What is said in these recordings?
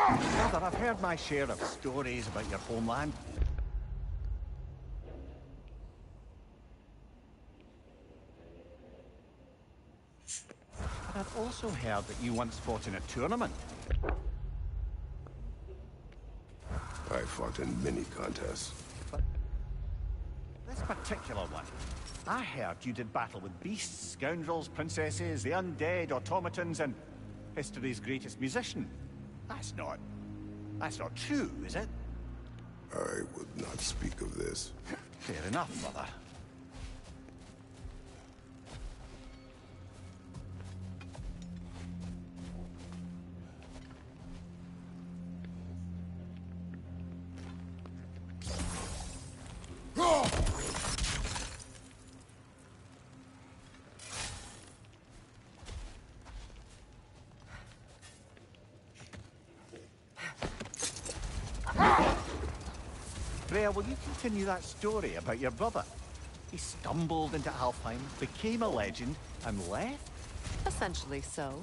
Brother, I've heard my share of stories about your homeland. But I've also heard that you once fought in a tournament. I fought in many contests. But this particular one, I heard you did battle with beasts, scoundrels, princesses, the undead, automatons, and history's greatest musician. That's not true, is it? I would not speak of this. Fair enough, brother. Freya, will you continue that story about your brother? He stumbled into Alfheim, became a legend, and left? Essentially so.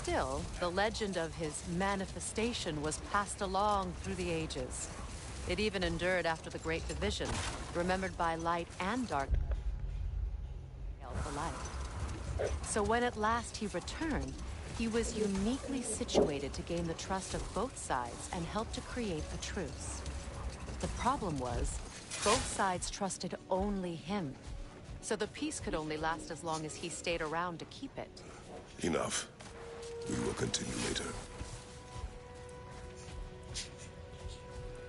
Still, the legend of his manifestation was passed along through the ages. It even endured after the Great Division, remembered by light and dark for life. So when at last he returned, he was uniquely situated to gain the trust of both sides and help to create a truce. The problem was, both sides trusted only him. So the peace could only last as long as he stayed around to keep it. Enough. We will continue later.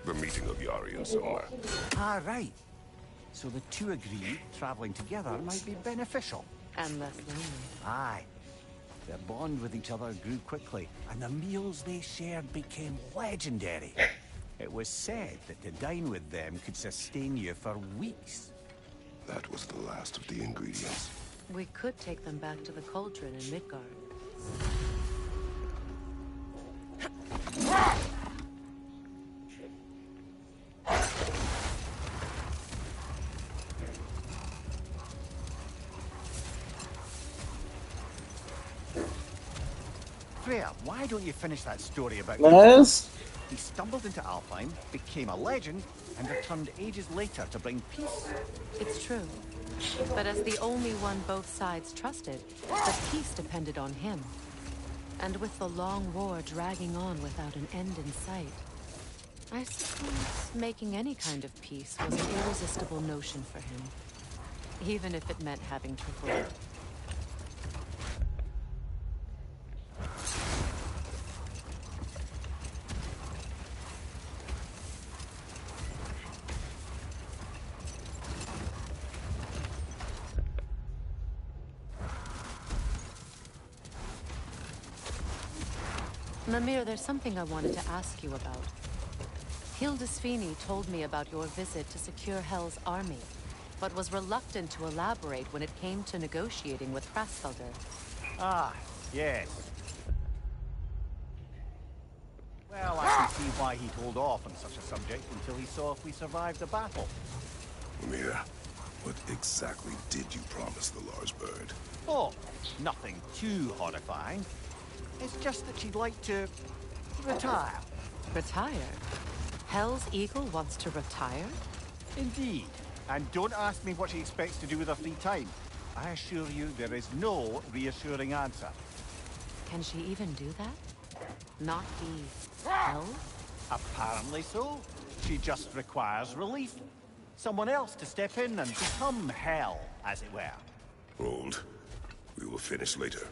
The meeting of Yari and Soma. Ah, right. So the two agreed traveling together might be beneficial. And less lonely. Aye. Their bond with each other grew quickly, and the meals they shared became legendary. It was said that to dine with them could sustain you for weeks. That was the last of the ingredients. We could take them back to the cauldron in Midgard. Freya, why don't you finish that story about Yes? He stumbled into Alfheim, became a legend, and returned ages later to bring peace. It's true. But as the only one both sides trusted, the peace depended on him. And with the long war dragging on without an end in sight, I suppose making any kind of peace was an irresistible notion for him. Even if it meant having to rule. Mimir, there's something I wanted to ask you about. Hildisvini told me about your visit to secure Hell's army, but was reluctant to elaborate when it came to negotiating with Hraesveldir. Ah, yes. Well, I can see why he'd hold off on such a subject until he saw if we survived the battle. Mira, what exactly did you promise the Lars bird? Oh, nothing too horrifying. It's just that she'd like to retire. Retire? Hell's Eagle wants to retire? Indeed. And don't ask me what she expects to do with her free time. I assure you there is no reassuring answer. Can she even do that? Not be Hell? Apparently so. She just requires relief. Someone else to step in and become Hell, as it were. Hold. We will finish later.